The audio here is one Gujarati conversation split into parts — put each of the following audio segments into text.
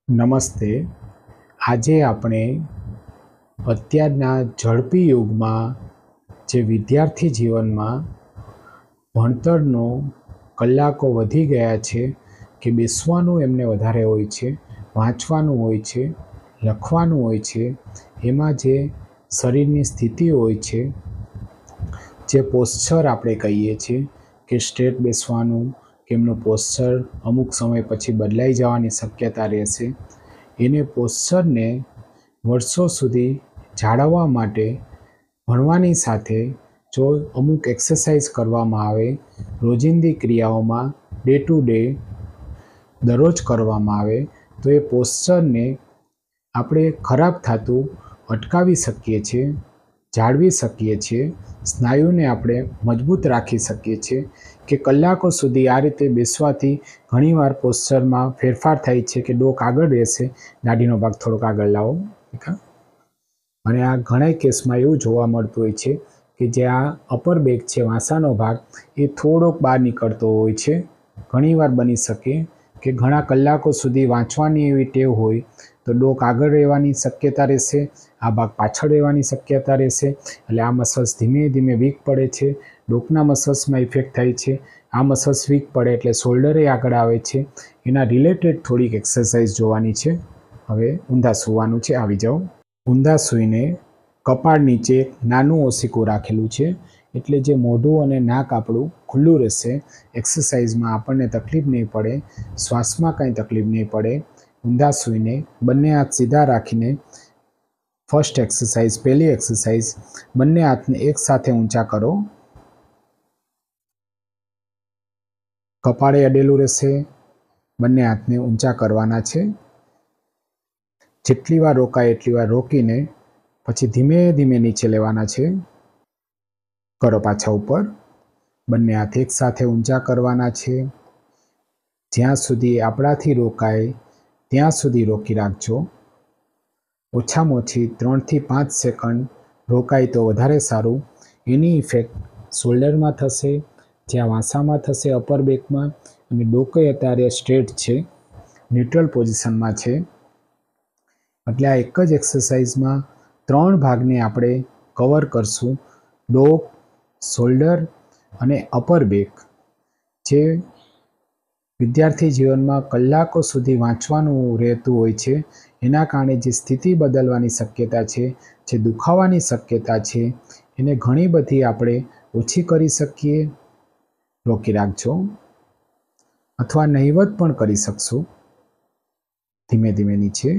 નમસ્તે. આજે આપણે અત્યારના ઝડપી યુગમાં જે વિદ્યાર્થી જીવનમાં ભણતરનો કલાકો વધી ગયા છે કે બેસવાનું એમને વધારે હોય છે, વાંચવાનું હોય છે, લખવાનું હોય છે, એમાં જે શરીરની સ્થિતિ હોય છે, જે પોસ્ચર આપણે કહીએ છીએ કે સ્ટ્રેટ બેસવાનું કે એમનું પોસ્ચર અમુક સમય પછી બદલાઈ જવાની શક્યતા રહેશે. એને પોસ્ચરને વર્ષો સુધી જાળવવા માટે ભણવાની સાથે જો અમુક એક્સરસાઇઝ કરવામાં આવે, રોજિંદી ક્રિયાઓમાં ડે ટુ ડે દરરોજ કરવામાં આવે તો એ પોસ્ચરને આપણે ખરાબ થતું અટકાવી શકીએ છીએ, જાળવી શકીએ છીએ, સ્નાયુને આપણે મજબૂત રાખી શકીએ છીએ કે કલાકો સુધી આ રીતે બેસવાથી ઘણીવાર પોસ્ચરમાં ફેરફાર થાય છે કે ડોક આગળ રહેશે, દાઢીનો ભાગ થોડોક આગળ લાવો. અને આ ઘણા કેસમાં એવું જોવા મળતું હોય છે કે જે આ અપર બેક છે, વાંસાનો ભાગ, એ થોડોક બહાર નીકળતો હોય છે. ઘણીવાર બની શકે કે ઘણા કલાકો સુધી વાંચવાની એવી ટેવ હોય તો ડોક આગળ રહેવાની શક્યતા રહેશે, આ ભાગ પાછળ રહેવાની શક્યતા રહેશે. એટલે આ મસલ્સ ધીમે ધીમે વીક પડે છે, ડોકના મસલ્સમાં ઇફેક્ટ થાય છે. આ મસલ્સ વીક પડે એટલે શોલ્ડરે આગળ આવે છે. એના રિલેટેડ થોડીક એક્સરસાઇઝ જોવાની છે. હવે ઊંધા સૂવાનું છે, આવી જાઓ. ઊંધા સૂઈને કપાળ નીચે નાનું ઓશીકું રાખેલું છે, એટલે જે મોઢું અને નાક આપણું ખુલ્લું રહેશે. એક્સરસાઇઝમાં આપણને તકલીફ નહીં પડે, શ્વાસમાં કાંઈ તકલીફ નહીં પડે. ઊંધા સૂઈને બંને હાથ સીધા રાખીને ફર્સ્ટ એક્સરસાઇઝ, પહેલી એક્સરસાઇઝ, બંને હાથને એકસાથે ઊંચા કરો. કપાળે અડેલું રહેશે, બંને હાથને ઊંચા કરવાના છે. જેટલી વાર રોકાય એટલી વાર રોકીને પછી ધીમે ધીમે નીચે લેવાના છે. કરો પાછા ઉપર. બંને હાથ એકસાથે ઊંચા કરવાના છે. જ્યાં સુધી આપણાથી રોકાય ત્યાં સુધી રોકી રાખજો. ઓછામાં ઓછી 3 થી 5 સેકન્ડ રોકાય તો વધારે સારું. એની ઇફેક્ટ શોલ્ડરમાં થશે, જ્યાં વાંસામાં થશે, અપર બેકમાં. અને ડોકે અત્યારે સ્ટ્રેટ છે, ન્યુટ્રલ પોઝિશનમાં છે. એટલે આ એક જ એક્સરસાઇઝમાં 3 ભાગને આપણે કવર કરશું: ડોક, શોલ્ડર અને અપર બેક. જે વિદ્યાર્થી જીવનમાં કલાકો સુધી વાંચવાનું રહેતું હોય છે, એના કારણે જે સ્થિતિ બદલવાની શક્યતા છે, જે દુખાવાની શક્યતા છે, એને ઘણી બધી આપણે ઓછી કરી શકીએ. રોકી રાખજો, અથવા નહીવત પણ કરી શકશું. ધીમે ધીમે નીચે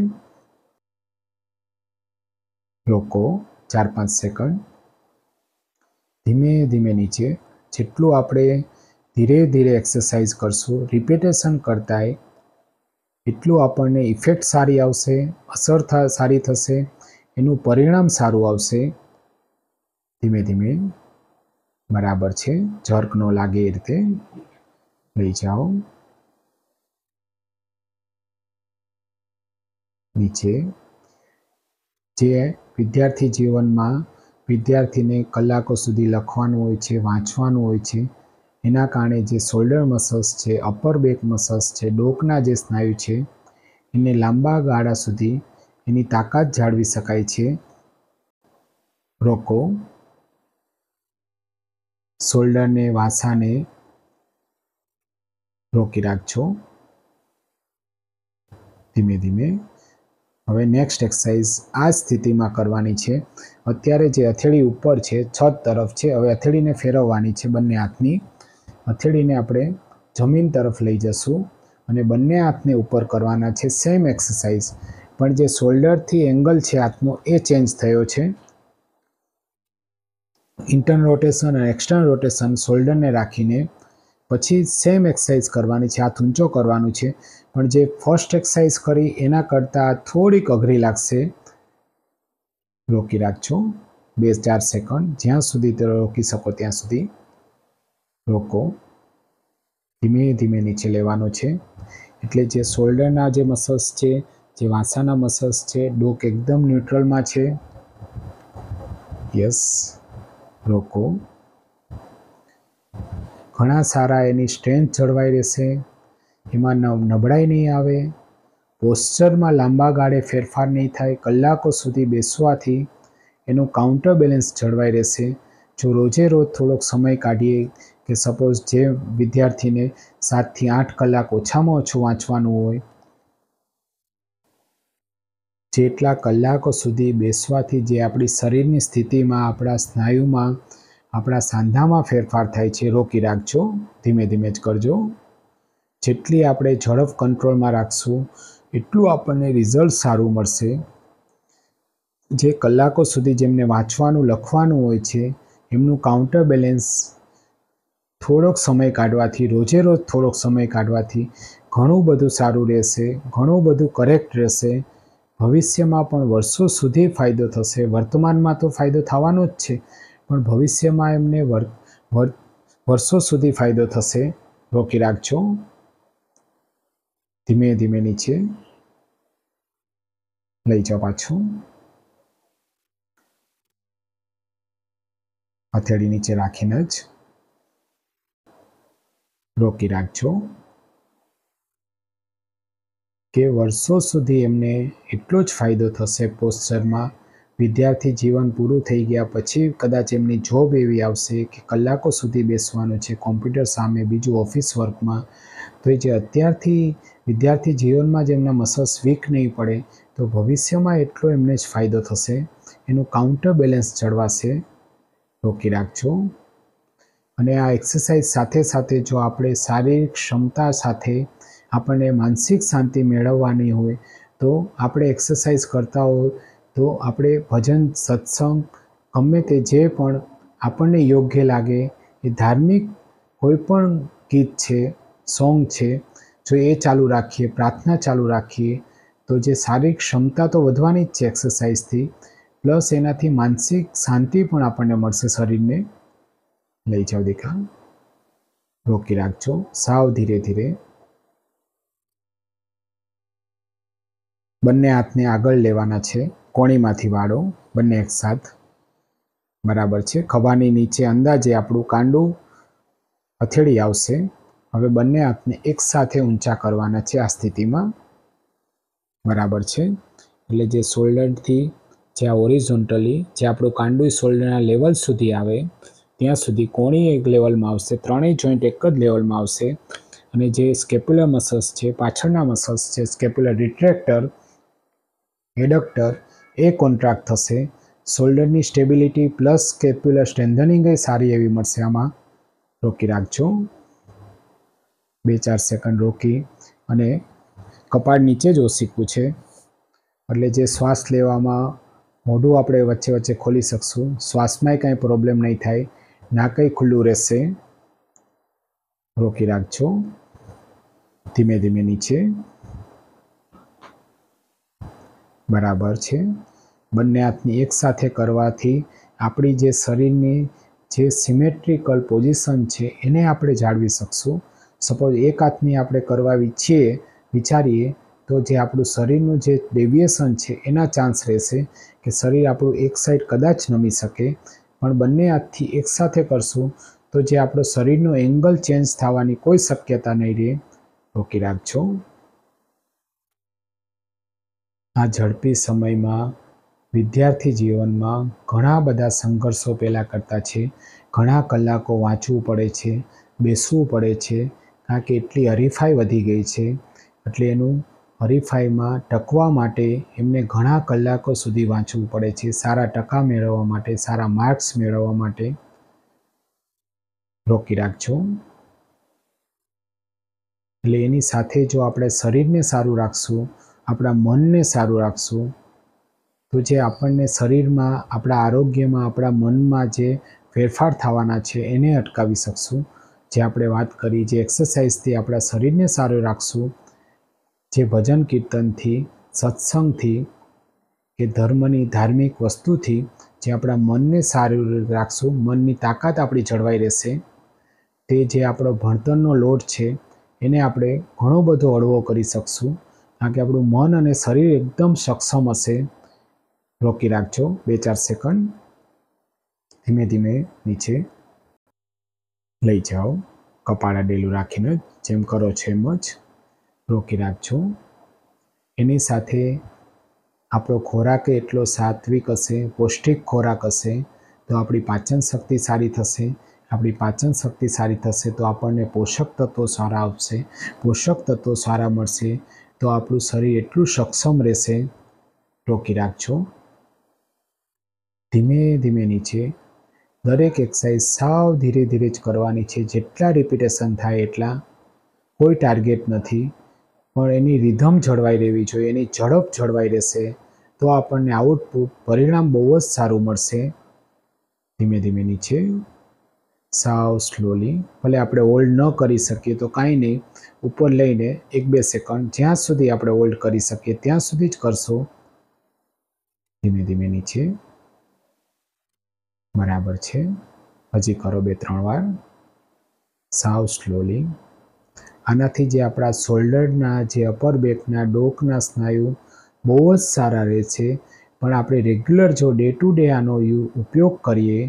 રોકો, 4-5 સેકન્ડ. ધીમે ધીમે નીચે. જેટલું આપણે ધીરે ધીરે એક્સરસાઇઝ કરશું, રિપીટેશન કરતાંય, એટલું આપણને ઇફેક્ટ સારી આવશે, અસર સારી થશે, એનું પરિણામ સારું આવશે. ધીમે ધીમે. બરાબર છે, જર્ક ન લાગે એ રીતે લઈ જાઓ. નીચે. જે વિદ્યાર્થી જીવનમાં વિદ્યાર્થીને કલાકો સુધી લખવાનું હોય છે, વાંચવાનું હોય છે, એના કારણે જે શોલ્ડર મસલ્સ છે, અપર બેક મસલ્સ છે, ડોકના જે સ્નાયુ છે, એને લાંબા ગાળા સુધી એની તાકાત જાળવી શકાય છે. રોકો. શોલ્ડરને, વાંસાને રોકી રાખજો. ધીમે ધીમે. હવે નેક્સ્ટ એક્સરસાઇઝ આ સ્થિતિમાં કરવાની છે. અત્યારે જે હથેળી ઉપર છે, છત તરફ છે, હવે હથેળીને ફેરવવાની છે. બંને હાથની હથેળીને આપણે જમીન તરફ લઈ જશું અને બંને હાથને ઉપર કરવાના છે. સેમ એક્સરસાઇઝ, પણ જે શોલ્ડરથી એંગલ છે હાથનો એ ચેન્જ થયો છે. ઇન્ટર્નલ રોટેશન અને એક્સટર્નલ રોટેશન શોલ્ડરને રાખીને પછી સેમ એક્સરસાઇઝ કરવાની છે. હાથ ઊંચો કરવાનું છે, પણ જે ફર્સ્ટ એક્સરસાઇઝ કરી એના કરતાં થોડીક અઘરી લાગશે. રોકી રાખજો 2-4 સેકન્ડ, જ્યાં સુધી તે રોકી શકો ત્યાં સુધી રોકો. ધીમે ધીમે નીચે લેવાનો છે. એટલે જે શોલ્ડરના જે મસલ્સ છે, જે વાંસાના મસલ્સ છે, ડોક એકદમ ન્યુટ્રલમાં છે. યસ. રોકો. ઘણા સારા એની સ્ટ્રેન્થ જળવાઈ રહેશે, એમાં નબળાઈ નહીં આવે, પોસ્ચરમાં લાંબા ગાળે ફેરફાર નહીં થાય, કલાકો સુધી બેસવાથી એનું કાઉન્ટર બેલેન્સ જળવાઈ રહેશે. જો રોજે રોજ થોડોક સમય કાઢીએ, કે સપોઝ જે વિદ્યાર્થીને 7 થી 8 કલાક ઓછામાં ઓછું વાંચવાનું હોય, જેટલા કલાકો સુધી બેસવાથી જે આપણી શરીરની સ્થિતિમાં, આપણા સ્નાયુમાં, આપણા સાંધામાં ફેરફાર થાય છે, રોકી રાખજો. ધીમે ધીમે જ કરજો. જેટલી આપણે ઝડપ કંટ્રોલમાં રાખશું એટલું આપણને રિઝલ્ટ સારું મળશે. જે કલાકો સુધી જેમને વાંચવાનું, લખવાનું હોય છે, એમનું કાઉન્ટર બેલેન્સ થોડોક સમય કાઢવાથી, રોજે રોજ થોડોક સમય કાઢવાથી ઘણું બધું સારું રહેશે, ઘણું બધું કરેક્ટ રહેશે. ભવિષ્યમાં પણ વર્ષો સુધી ફાયદો થશે. વર્તમાનમાં તો ફાયદો થવાનો જ છે, પણ ભવિષ્યમાં એમને વર્ષો સુધી ફાયદો થશે. રોકી રાખજો. ધીમે ધીમે નીચે લઈ જાઓ પાછું. હથેળી નીચે રાખીને જ રોકી રાખજો. કે વર્ષો સુધી એમને એટલો જ ફાયદો થશે પોસ્ચરમાં. વિદ્યાર્થી જીવન પૂરું થઈ ગયા પછી કદાચ એમની જોબ એવી આવશે કે કલાકો સુધી બેસવાનું છે કોમ્પ્યુટર સામે, બીજું ઓફિસ વર્કમાં, તો એ જે અત્યારથી વિદ્યાર્થી જીવનમાં જ એમના મસલ્સ વીક નહીં પડે, તો ભવિષ્યમાં એટલો એમને જ ફાયદો થશે. એનું કાઉન્ટર બેલેન્સ જળવાશે. રોકી રાખજો. અને આ એક્સરસાઇઝ સાથે સાથે જો આપણે શારીરિક ક્ષમતા સાથે આપણને માનસિક શાંતિ મેળવવાની હોય, તો આપણે એક્સરસાઇઝ કરતા હોય તો આપણે ભજન, સત્સંગ, ગમે તે જે પણ આપણને યોગ્ય લાગે એ ધાર્મિક કોઈ પણ ગીત છે, સોંગ છે, જો એ ચાલુ રાખીએ, પ્રાર્થના ચાલુ રાખીએ, તો જે શારીરિક ક્ષમતા તો વધવાની જ છે એક્સરસાઇઝથી, પ્લસ એનાથી માનસિક શાંતિ પણ આપણને મળશે શરીરને. લઈ જાઓ દીકરા. રોકી રાખજો. સાવ ધીરે ધીરે. બંને હાથને આગળ લેવાના છે, કોણીમાંથી વાળો, બંને એકસાથ. બરાબર છે. ખભાની નીચે અંદાજે આપણું કાંડું હથેળી આવશે. હવે બંને હાથને એકસાથે ઊંચા કરવાના છે આ સ્થિતિમાં. બરાબર છે. એટલે જે શોલ્ડરથી જ્યાં હોરિઝોન્ટલી જે આપણું કાંડું શોલ્ડરના લેવલ સુધી આવે ત્યાં સુધી કોણી એક લેવલમાં આવશે, ત્રણેય જોઈન્ટ એક જ લેવલમાં આવશે. અને જે સ્કેપ્યુલર મસલ્સ છે, પાછળના મસલ્સ છે, સ્કેપ્યુલર રિટ્રેક્ટર, એડક્ટર, એ કોન્ટ્રાક્ટ થશે. શોલ્ડરની સ્ટેબિલિટી પ્લસ સ્કેપ્યુલર સ્ટ્રેન્થનિંગ એ સારી એવી મળશે આમાં. રોકી રાખજો. 2-4 સેકન્ડ રોકી અને કપાળ નીચે જ ઓસીકવું છે, એટલે જે શ્વાસ લેવામાં મોઢું આપણે વચ્ચે વચ્ચે ખોલી શકશું, શ્વાસમાંય કાંઈ પ્રોબ્લેમ નહીં થાય, નાકય ખુલ્લું રહેશે. રોકી રાખજો. ધીમે ધીમે નીચે. બરાબર છે. બંને હાથની એકસાથે કરવાથી આપણી જે શરીરની જે સિમેટ્રિકલ પોઝિશન છે એને આપણે જાળવી શકશું. સપોઝ એક હાથની આપણે કરવા ઈચ્છીએ, વિચારીએ, તો જે આપણું શરીરનું જે ડેવિએશન છે એના ચાન્સ રહેશે કે શરીર આપણું એક સાઈડ કદાચ નમી શકે. પણ બંને હાથથી એકસાથે કરશું તો જે આપણો શરીરનો એંગલ ચેન્જ થવાની કોઈ શક્યતા નહીં રહે. રોકી રાખજો. આ ઝડપી સમયમાં વિદ્યાર્થી જીવનમાં ઘણા બધા સંઘર્ષો પહેલાં કરતા છે. ઘણા કલાકો વાંચવું પડે છે, બેસવું પડે છે, કારણ કે એટલી હરીફાઈ વધી ગઈ છે. એટલે એનું હરીફાઈમાં ટકવા માટે એમને ઘણા કલાકો સુધી વાંચવું પડે છે, સારા ટકા મેળવવા માટે, સારા માર્ક્સ મેળવવા માટે. રોકી રાખજો. એટલે એની સાથે જો આપણે શરીરને સારું રાખશું, આપણા મનને સારું રાખશું, તો જે આપણને શરીરમાં, આપણા આરોગ્યમાં, આપણા મનમાં જે ફેરફાર થવાના છે એને અટકાવી શકશું. જે આપણે વાત કરી, જે એક્સરસાઇઝથી આપણા શરીરને સારું રાખશું, જે ભજન કીર્તનથી, સત્સંગથી કે ધર્મની ધાર્મિક વસ્તુથી જે આપણા મનને સારું રાખશું, મનની તાકાત આપણી જળવાઈ રહેશે. તે જે આપણો ભણતરનો લોડ છે એને આપણે ઘણો બધો હળવો કરી શકશું, કારણ કે આપણું મન અને શરીર એકદમ સક્ષમ હશે. રોકી રાખજો. 2-4 સેકન્ડ. ધીમે ધીમે નીચે લઈ જાઓ, કપાળ આડેલું રાખીને જેમ કરો છો એમ જ. રોકી રાખજો. એની સાથે આપણો ખોરાક એટલો સાત્વિક હશે, પૌષ્ટિક ખોરાક હશે તો આપણી પાચન શક્તિ સારી થશે. આપણી પાચન શક્તિ સારી થશે તો આપણને પોષક તત્વો સારા આવશે. પોષક તત્વો સારા મળશે તો આપણું શરીર એટલું સક્ષમ રહેશે. રોકી રાખજો. ધીમે ધીમે નીચે. દરેક એક્સરસાઇઝ સાવ ધીરે ધીરે જ કરવાની છે. જેટલા રિપીટેશન થાય એટલા. કોઈ ટાર્ગેટ નથી, પણ એની રિધમ જળવાઈ રહેવી જોઈએ, એની ઝડપ જળવાઈ રહેશે તો આપણને આઉટપુટ પરિણામ બહુ જ સારું મળશે. ધીમે ધીમે નીચે. સાવ સ્લોલી. ભલે આપણે હોલ્ડ ન કરી શકીએ તો કાંઈ નહીં, ઉપર લઈને 1-2 સેકન્ડ જ્યાં સુધી આપણે હોલ્ડ કરી શકીએ ત્યાં સુધી જ કરશો. ધીમે ધીમે નીચે. બરાબર છે. હજી કરો 2-3 વાર. સાવ સ્લોલી. આનાથી જે આપણા શોલ્ડરના, જે અપર બેકના, ડોકના સ્નાયુ બહુ જ સારા રહે છે. પણ આપણે રેગ્યુલર જો ડે ટુ ડે આનો ઉપયોગ કરીએ,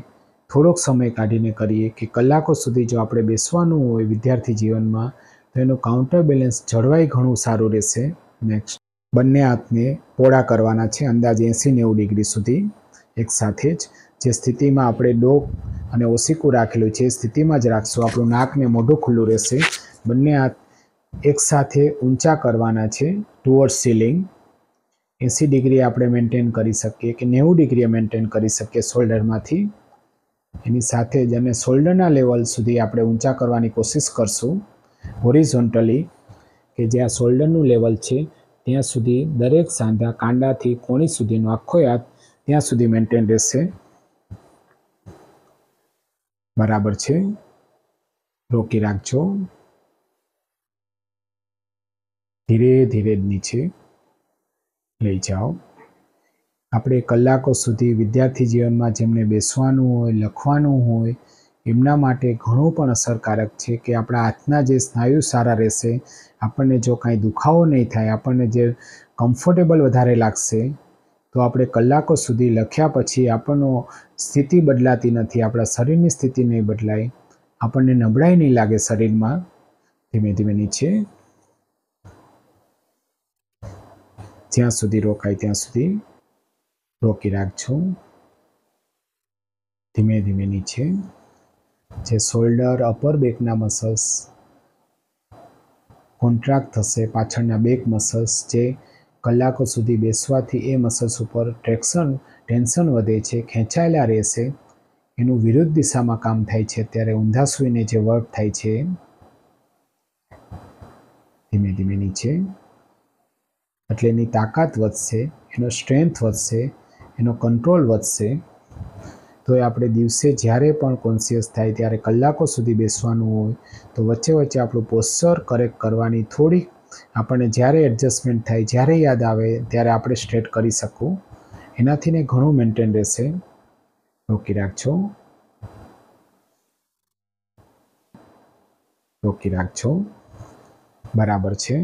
થોડોક સમય કાઢીને કરીએ કે કલાકો સુધી જો આપણે બેસવાનું હોય વિદ્યાર્થી જીવનમાં તો એનું કાઉન્ટર બેલેન્સ જળવાઈ ઘણું સારું રહેશે. નેક્સ્ટ. બંને હાથને પોળા કરવાના છે અંદાજે 80-90 ડિગ્રી સુધી એકસાથે જ. જે સ્થિતિમાં આપણે ડોક અને ઓસીકું રાખેલું છે એ સ્થિતિમાં જ રાખશું. આપણું નાક ને મોઢું ખુલ્લું રહેશે. બંને હાથ એકસાથે ઊંચા કરવાના છે ટુવર્ડ સીલિંગ. 80 ડિગ્રી આપણે મેન્ટેન કરી શકીએ કે 90 ડિગ્રી મેન્ટેન કરી શકીએ શોલ્ડરમાંથી. એની સાથે જ અને શોલ્ડરના લેવલ સુધી આપણે ઊંચા કરવાની કોશિશ કરશું હોરિઝોન્ટલી, કે જ્યાં શોલ્ડરનું લેવલ છે ત્યાં સુધી દરેક સાંધા કાંડાથી કોણી સુધીનો આખો હાથ ત્યાં સુધી મેન્ટેન રહેશે. બરાબર છે. રોકી રાખજો. ધીરે ધીરે નીચે લઈ જાઓ. આપણે કલાકો સુધી વિદ્યાર્થી જીવનમાં જેમને બેસવાનું હોય, લખવાનું હોય, એમના માટે ઘણું પણ અસરકારક છે કે આપણા હાથના જે સ્નાયુ સારા રહેશે. આપણને જો કાંઈ દુખાવો નહીં થાય, આપણને જે કમ્ફર્ટેબલ વધારે લાગશે તો આપણે કલાકો સુધી લખ્યા પછી આપણનો સ્થિતિ બદલાતી નથી, આપણા શરીરની સ્થિતિ નહીં બદલાય, આપણને નબળાઈ નહીં લાગે શરીરમાં. ધીમે ધીમે નીચે. જ્યાં સુધી રોકાય ત્યાં સુધી રોકી રાખજો. ધીમે ધીમે નીચે. જે શોલ્ડર, અપર બેકના મસલ્સ કોન્ટ્રાક્ટ થશે, પાછળના બેક મસલ્સ જે કલાકો સુધી બેસવાથી એ મસલ્સ ઉપર ટેન્શન વધે છે, ખેંચાયેલા રહેશે, એનું વિરુદ્ધ દિશામાં કામ થાય છે. અત્યારે ઊંધા સૂઈને જે વર્ક થાય છે. ધીમે ધીમે નીચે. એટલે એની તાકાત વધશે, એનો સ્ટ્રેન્થ વધશે, એનો કંટ્રોલ વધશે. તો એ આપણે દિવસે જ્યારે પણ કોન્શિયસ થાય ત્યારે કલાકો સુધી બેસવાનું હોય તો વચ્ચે વચ્ચે આપણું પોસ્ચર કરેક્ટ કરવાની, થોડીક આપણને જ્યારે એડજસ્ટમેન્ટ થાય, જ્યારે યાદ આવે ત્યારે આપણે સ્ટ્રેટ કરી શકું. એનાથી ને ઘણું મેન્ટેન રહેશે. રોકી રાખજો. રોકી રાખજો. બરાબર છે.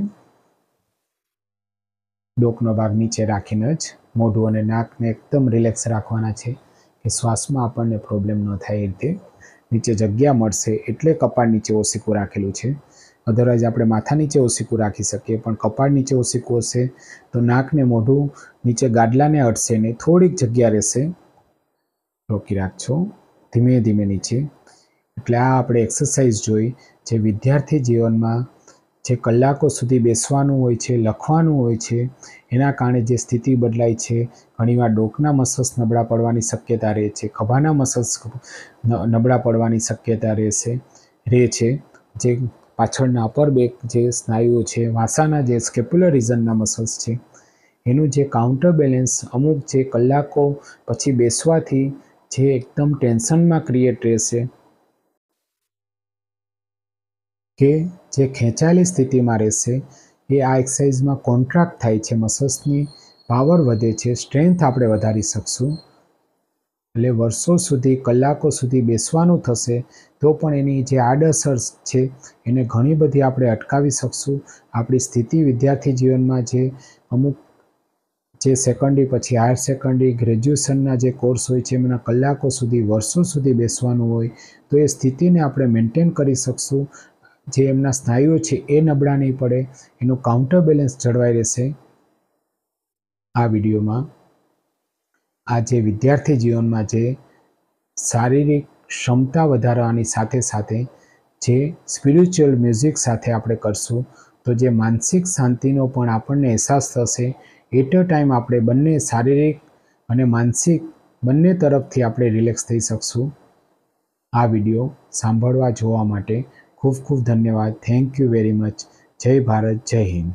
ડોકનો ભાગ નીચે રાખીને જ મોઢું અને નાકને એકદમ રિલેક્સ રાખવાના છે કે શ્વાસમાં આપણને પ્રોબ્લેમ ન થાય. એ રીતે નીચે જગ્યા મળશે એટલે કપાળ નીચે ઓસીકું રાખેલું છે. અધરવાઇઝ આપણે માથા નીચે ઓસીકું રાખી શકીએ, પણ કપાળ નીચે ઓસીકું હશે તો નાકને મોઢું નીચે ગાડલાને અડશે ને થોડીક જગ્યા રહેશે. રોકી રાખજો. ધીમે ધીમે નીચે. એટલે આ આપણે એક્સરસાઇઝ જોઈ જે વિદ્યાર્થી જીવનમાં જે કલાકો સુધી બેસવાનું હોય છે, લખવાનું હોય છે, એના કારણે જે સ્થિતિ બદલાય છે. ઘણીવાર ડોકના મસલ્સ નબળા પડવાની શક્યતા રહે છે, ખભાના મસલ્સ નબળા પડવાની શક્યતા રહે છે. જે પાછળના અપર બેક જે સ્નાયુઓ છે, વાસાના જે સ્કેપ્યુલર રિજનના મસલ્સ છે, એનું જે કાઉન્ટર બેલેન્સ અમુક જે કલાકો પછી બેસવાથી જે એકદમ ટેન્શનમાં ક્રિએટ રહેશે કે જે ખેંચાયેલી સ્થિતિમાં રહેશે, એ આ એક્સરસાઇઝમાં કોન્ટ્રાક્ટ થાય છે, મસલ્સની પાવર વધે છે, સ્ટ્રેન્થ આપણે વધારી શકશું. એટલે વર્ષો સુધી, કલાકો સુધી બેસવાનું થશે તો પણ એની જે આડઅસર છે એને ઘણી બધી આપણે અટકાવી શકશું. આપણી સ્થિતિ વિદ્યાર્થી જીવનમાં જે અમુક જે સેકન્ડરી પછી હાયર સેકન્ડરી, ગ્રેજ્યુએશનના જે કોર્સ હોય છે એમના કલાકો સુધી, વર્ષો સુધી બેસવાનું હોય તો એ સ્થિતિને આપણે મેન્ટેન કરી શકશું. જે એમના સ્નાયુઓ છે એ નબળા નહીં પડે, એનું કાઉન્ટર બેલેન્સ જળવાઈ રહેશે. આ વિડીયોમાં આ જે વિદ્યાર્થી જીવનમાં જે શારીરિક ક્ષમતા વધારવાની સાથે સાથે જે સ્પિરિચ્યુઅલ મ્યુઝિક સાથે આપણે કરશું તો જે માનસિક શાંતિનો પણ આપણને અહેસાસ થશે. એટ અ ટાઈમ આપણે બંને શારીરિક અને માનસિક બંને તરફથી આપણે રિલેક્સ થઈ શકશું. આ વિડીયો સાંભળવા જોવા માટે ખૂબ ખૂબ ધન્યવાદ. Thank you very much. જય ભારત, જય હિન્દ.